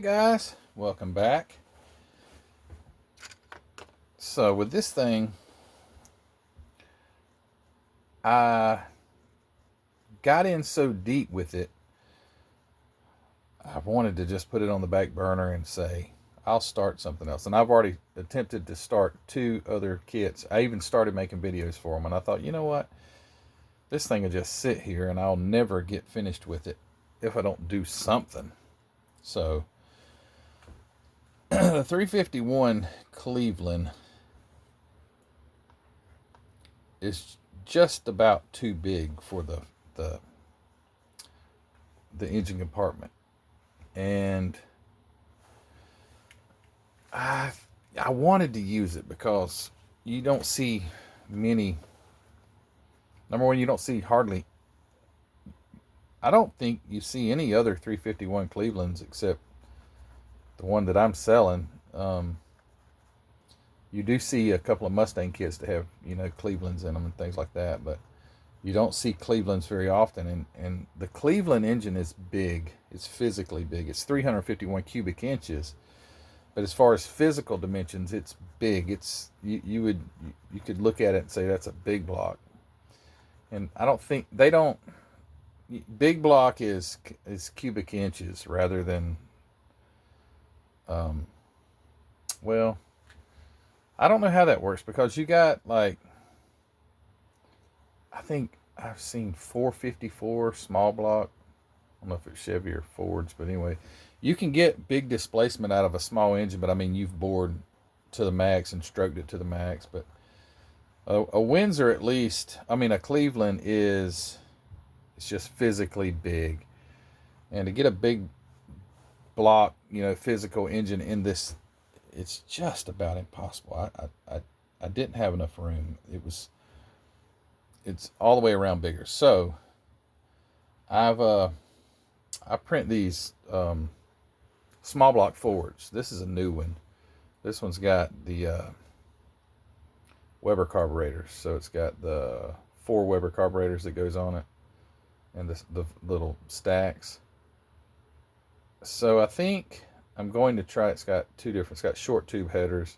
Hey guys, welcome back. So with this thing, I got in so deep with it, I wanted to just put it on the back burner and say, I'll start something else. And I've already attempted to start 2 other kits. I even started making videos for them. And I thought, you know what? This thing will just sit here and I'll never get finished with it if I don't do something. So the 351 Cleveland is just about too big for the engine compartment, and I wanted to use it because you don't see many. Number one, you don't see hardly. I don't think you see any other 351 Clevelands except the one that I'm selling. You do see a couple of Mustang kits that have, Clevelands in them and things like that, but you don't see Clevelands very often. And the Cleveland engine is big. It's physically big. It's 351 cubic inches, but as far as physical dimensions, it's big. It's you could look at it and say that's a big block. And I don't think they don't. Big block is cubic inches rather than. Well, I don't know how that works because you got I think I've seen 454 small block. I don't know if it's Chevy or Ford's, but anyway, you can get big displacement out of a small engine, but I mean, you've bored to the max and stroked it to the max. But a Windsor, at least, a Cleveland it's just physically big. And to get a big block, physical engine in this, it's just about impossible. I didn't have enough room. It's all the way around bigger. So I print these small block Fords. This is a new one. This one's got the Weber carburetors. So it's got the 4 Weber carburetors that goes on it, and the little stacks. So I think I'm going to try. It's got 2 different. It's got short tube headers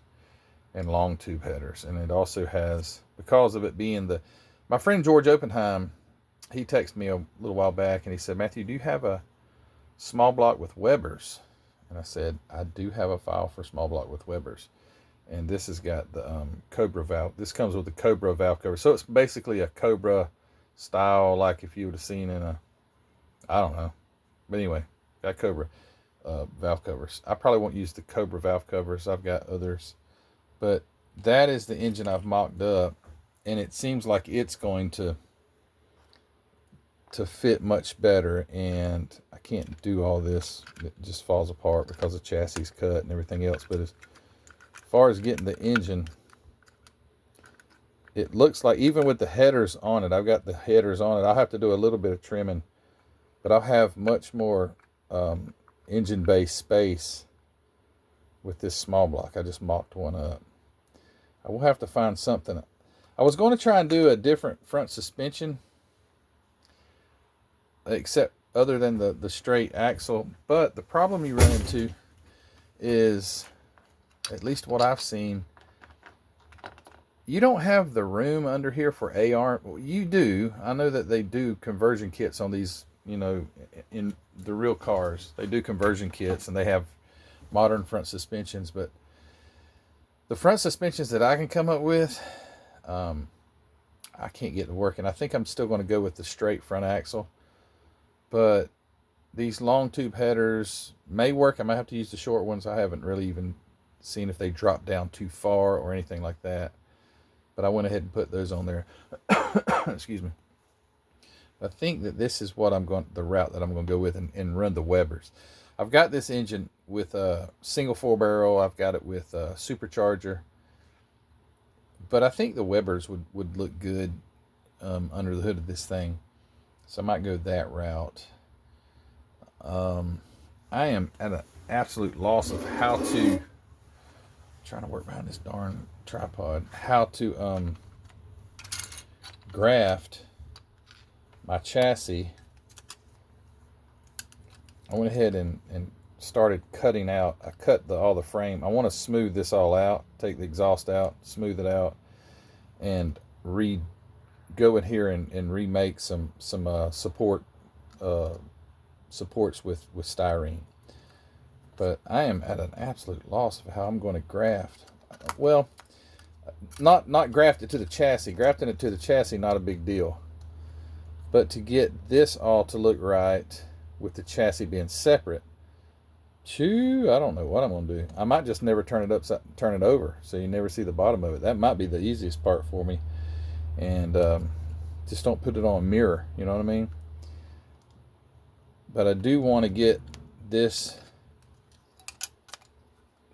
and long tube headers, and it also has, because of it being my friend George Oppenheim, he texted me a little while back and he said, Matthew, do you have a small block with Webers? And I said, I do have a file for small block with Webers. And this has got the Cobra valve. This comes with the Cobra valve cover. So it's basically a Cobra style, like if you would have seen in I don't know. But anyway, got Cobra valve covers. I probably won't use the Cobra valve covers. I've got others. But that is the engine I've mocked up. And it seems like it's going to fit much better, and I can't do all this. It just falls apart because the chassis is cut and everything else. But as far as getting the engine, it looks like, even with the headers on it, I've got the headers on it. I'll have to do a little bit of trimming, but I'll have much more engine bay space with this small block. I just mocked one up. I will have to find something. I was going to try and do a different front suspension, except other than the straight axle. But the problem you run into is, at least what I've seen, you don't have the room under here for AR. You do. I know that they do conversion kits on these, in the real cars. They do conversion kits and they have modern front suspensions. But the front suspensions that I can come up with, I can't get to work. And I think I'm still going to go with the straight front axle. But these long tube headers may work. I might have to use the short ones. I haven't really even seen if they drop down too far or anything like that. But I went ahead and put those on there. Excuse me. I think that this is what the route that I'm going to go with, and run the Webers. I've got this engine with a single 4-barrel. I've got it with a supercharger. But I think the Webers would look good under the hood of this thing. So I might go that route. I am at an absolute loss of how to, trying to work behind this darn tripod, how to graft my chassis. I went ahead and started cutting out. I cut all the frame. I want to smooth this all out, take the exhaust out, smooth it out, and go in here and remake some supports with styrene. But I am at an absolute loss of how I'm going to graft. Well, not graft it to the chassis. Grafting it to the chassis, not a big deal. But to get this all to look right with the chassis being separate, I don't know what I'm going to do. I might just never turn it over, so you never see the bottom of it. That might be the easiest part for me. And just don't put it on a mirror, you know what I mean? But I do want to get this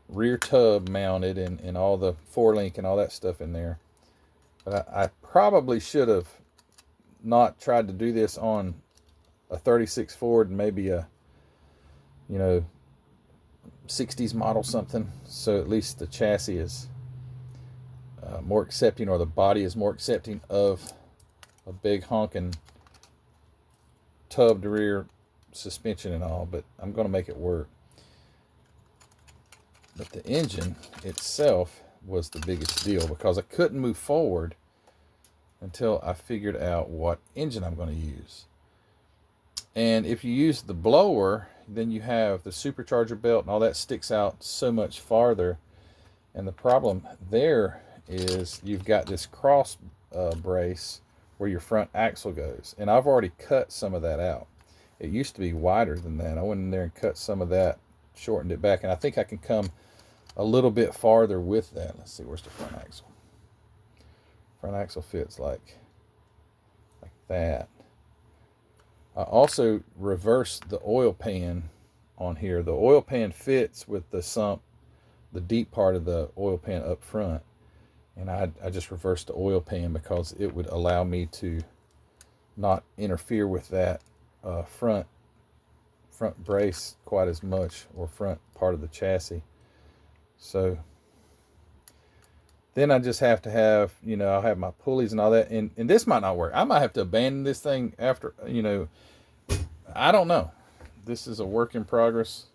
rear tub mounted and all the 4-link and all that stuff in there. But I probably should have not tried to do this on a 36 Ford and maybe a 60s model something, so at least the chassis is more accepting, or the body is more accepting of a big honking tubbed rear suspension and all. But I'm going to make it work. But the engine itself was the biggest deal, because I couldn't move forward until I figured out what engine I'm going to use. And if you use the blower, then you have the supercharger belt and all that sticks out so much farther. And the problem there is you've got this cross brace where your front axle goes. And I've already cut some of that out. It used to be wider than that. I went in there and cut some of that, shortened it back. And I think I can come a little bit farther with that. Let's see, where's the front axle? Front axle fits like that. I also reversed the oil pan on here. The oil pan fits with the sump, the deep part of the oil pan up front. And I just reversed the oil pan because it would allow me to not interfere with that front brace quite as much, or front part of the chassis. So then I just have to have, I'll have my pulleys and all that. And this might not work. I might have to abandon this thing after, I don't know. This is a work in progress.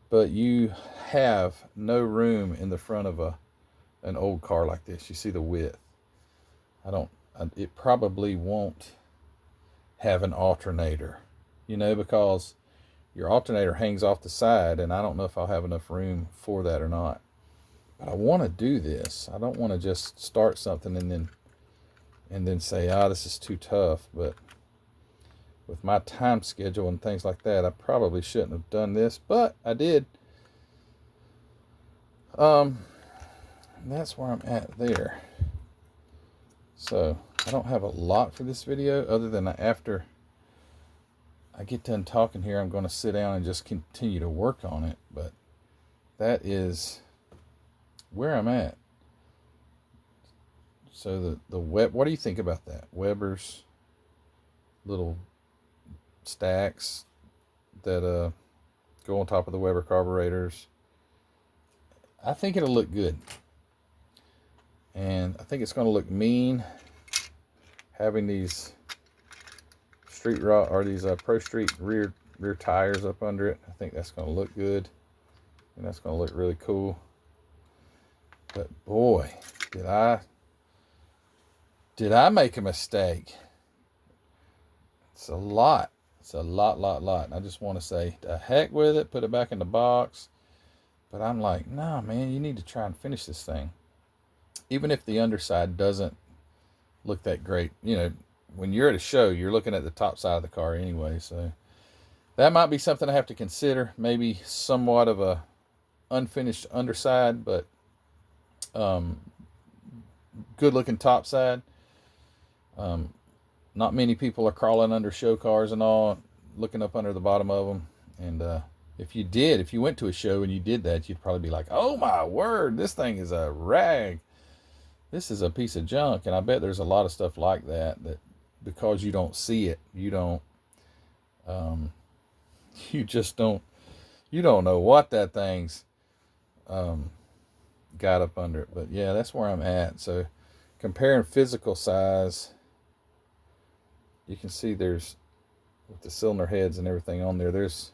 But you have no room in the front of an old car like this. You see the width. It probably won't have an alternator, because your alternator hangs off the side, and I don't know if I'll have enough room for that or not. But I want to do this. I don't want to just start something and then say, this is too tough. But with my time schedule and things like that, I probably shouldn't have done this, but I did. That's where I'm at there. So I don't have a lot for this video, other than after I get done talking here, I'm going to sit down and just continue to work on it. But that is where I'm at. So the what do you think about that? Weber's little stacks that go on top of the Weber carburetors. I think it'll look good. And I think it's going to look mean having these street rod, or these Pro Street rear tires up under it. I think that's going to look good, and that's going to look really cool. But boy, did I make a mistake. It's a lot. It's a lot. I just want to say, to heck with it, put it back in the box. But I'm like, no, man, you need to try and finish this thing. Even if the underside doesn't look that great. When you're at a show, you're looking at the top side of the car anyway. So that might be something I have to consider. Maybe somewhat of a unfinished underside, but good looking top side. Not many people are crawling under show cars and all, looking up under the bottom of them. And if you went to a show and you did that, you'd probably be like, oh my word, this thing is a rag. This is a piece of junk. And I bet there's a lot of stuff like that because you don't see it, you don't know what that thing's got up under it. But yeah, that's where I'm at. So comparing physical size, you can see there's, with the cylinder heads and everything on there, there's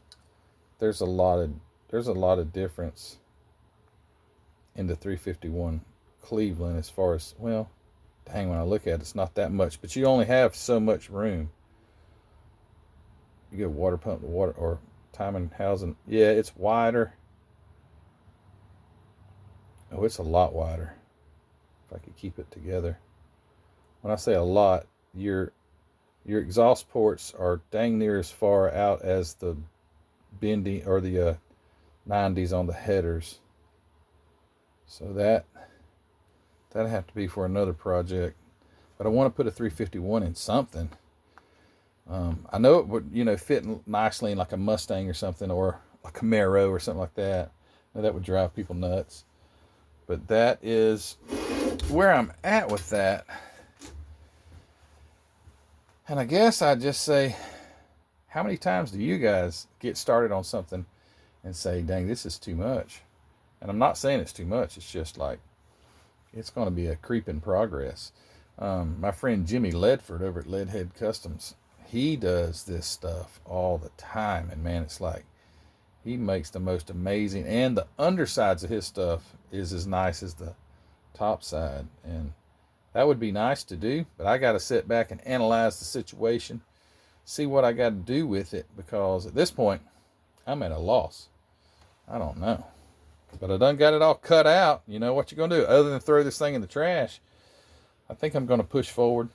there's a lot of difference in the 351 Cleveland as far as, well, dang, when I look at it, it's not that much, but you only have so much room. You get a water pump, the water, or timing housing. Yeah, it's wider. Oh, it's a lot wider. If I could keep it together. When I say a lot, your exhaust ports are dang near as far out as the bending or the 90s on the headers. So that'd have to be for another project. But I want to put a 351 in something. I know it would, fit nicely in like a Mustang or something, or a Camaro or something like that. Now, that would drive people nuts. But that is where I'm at with that. And I guess I'd just say, how many times do you guys get started on something and say, dang, this is too much? And I'm not saying it's too much. It's just like, it's going to be a creep in progress. My friend Jimmy Ledford over at Leadhead Customs, he does this stuff all the time. And man, it's like, he makes the most amazing, and the undersides of his stuff is as nice as the top side. And that would be nice to do, but I got to sit back and analyze the situation, see what I got to do with it, because at this point, I'm at a loss. I don't know. But I done got it all cut out. You know what you're going to do other than throw this thing in the trash. I think I'm going to push forward,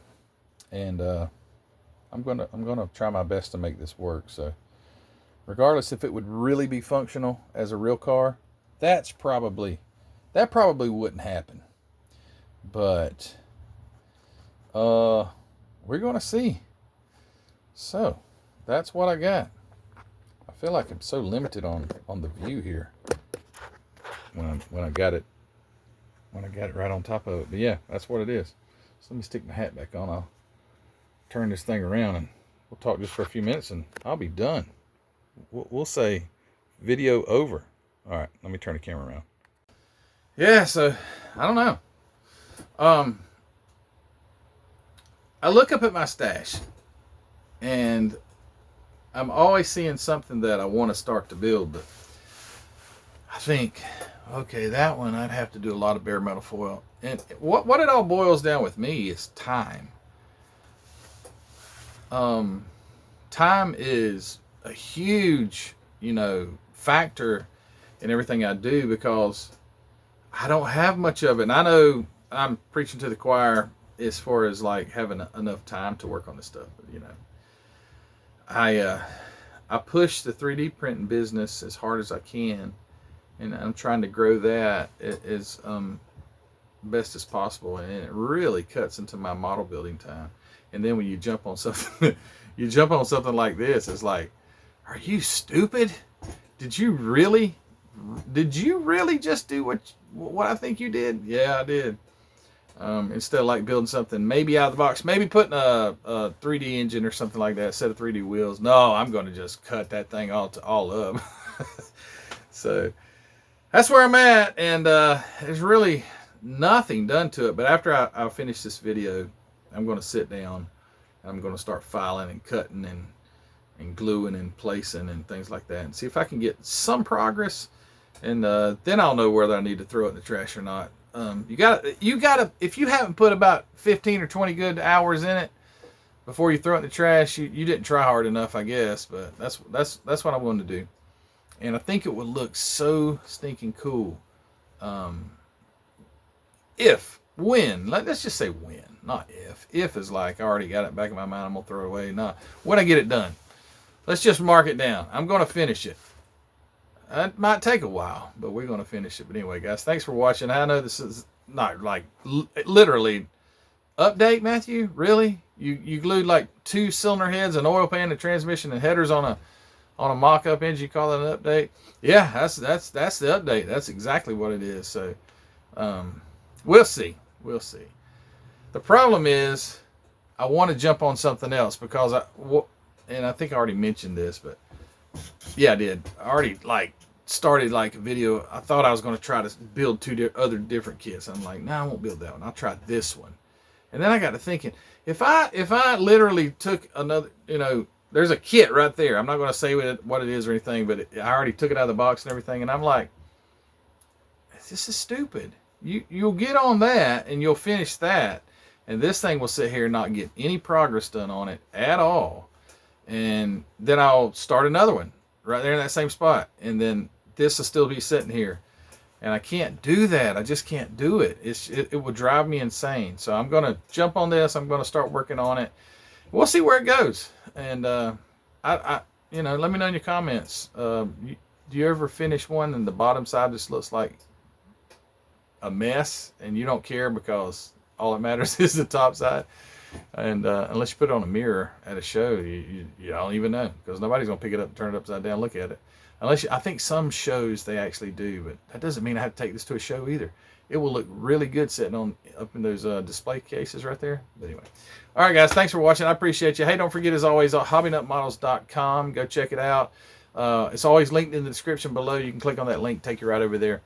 and I'm going to try my best to make this work. So regardless if it would really be functional as a real car, that probably wouldn't happen. But we're going to see. So that's what I got. I feel like I'm so limited on the view here when I got it right on top of it. But yeah, that's what it is. So let me stick my hat back on. I'll turn this thing around and we'll talk just for a few minutes and I'll be done. We'll say video over. All right, let me turn the camera around. Yeah, so I don't know. I look up at my stash and I'm always seeing something that I want to start to build, but I think, okay, that one I'd have to do a lot of bare metal foil. And what it all boils down with me is time. Time is a huge, factor in everything I do, because I don't have much of it. And I know I'm preaching to the choir as far as like having enough time to work on this stuff. But, I push the 3D printing business as hard as I can, and I'm trying to grow that as best as possible. And it really cuts into my model building time. And then when you jump on something, like this, it's like, are you stupid? Did you really just do what I think you did? Yeah, I did. Instead of like building something maybe out of the box, maybe putting a 3D engine or something like that, a set of 3D wheels. No, I'm going to just cut that thing all up. So that's where I'm at, and there's really nothing done to it. But after I finish this video, I'm going to sit down and I'm going to start filing and cutting and gluing and placing and things like that, and see if I can get some progress. And then I'll know whether I need to throw it in the trash or not. You gotta, if you haven't put about 15 or 20 good hours in it before you throw it in the trash, you didn't try hard enough, I guess. But that's what I'm going to do, and I think it would look so stinking cool. Let's just say when, not if. If is like I already got it back in my mind, I'm gonna throw it away. No, when I get it done, let's just mark it down. I'm gonna finish it. It might take a while, but we're going to finish it. But anyway, guys, thanks for watching. I know this is not like literally update, Matthew. Really? You glued like 2 cylinder heads, an oil pan, a transmission, and headers on a mock-up engine. You call that an update? Yeah, that's the update. That's exactly what it is. So we'll see. The problem is I want to jump on something else, because and I think I already mentioned this, but yeah, I did. I already started a video. I thought I was going to try to build 2 other different kits. I'm like, no, I won't build that one. I'll try this one. And then I got to thinking, if I literally took another, there's a kit right there. I'm not going to say what it is or anything, but I already took it out of the box and everything. And I'm like, this is stupid. You'll get on that and you'll finish that. And this thing will sit here and not get any progress done on it at all. And then I'll start another one right there in that same spot. And then this will still be sitting here. And I can't do that. I just can't do it. It would drive me insane. So I'm going to jump on this. I'm going to start working on it. We'll see where it goes. And let me know in your comments. Do you ever finish one and the bottom side just looks like a mess and you don't care because all that matters is the top side? And unless you put it on a mirror at a show, you don't even know, because nobody's going to pick it up and turn it upside down and look at it. I think some shows they actually do, but that doesn't mean I have to take this to a show either. It will look really good sitting up in those display cases right there. But anyway. All right, guys. Thanks for watching. I appreciate you. Hey, don't forget, as always, hobbynutmodels.com. Go check it out. It's always linked in the description below. You can click on that link, take you right over there.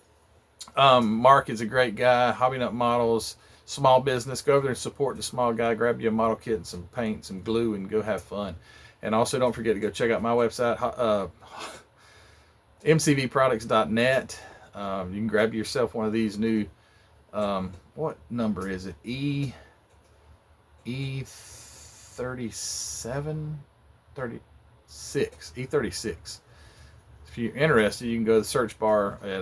Mark is a great guy. Hobby Nut Models, small business. Go over there and support the small guy. Grab you a model kit and some paint, some glue, and go have fun. And also, don't forget to go check out my website, mcvproducts.net. You can grab yourself one of these new, what number is it? E37? 36. E36. If you're interested, you can go to the search bar at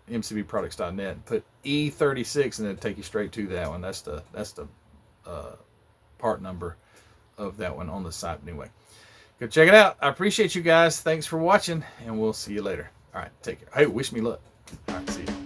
mcvproducts.net and put E36, and it'll take you straight to that one. That's the part number of that one on the site. Anyway, go check it out. I appreciate you guys. Thanks for watching, and we'll see you later. All right, take care. Hey, wish me luck. All right, see you.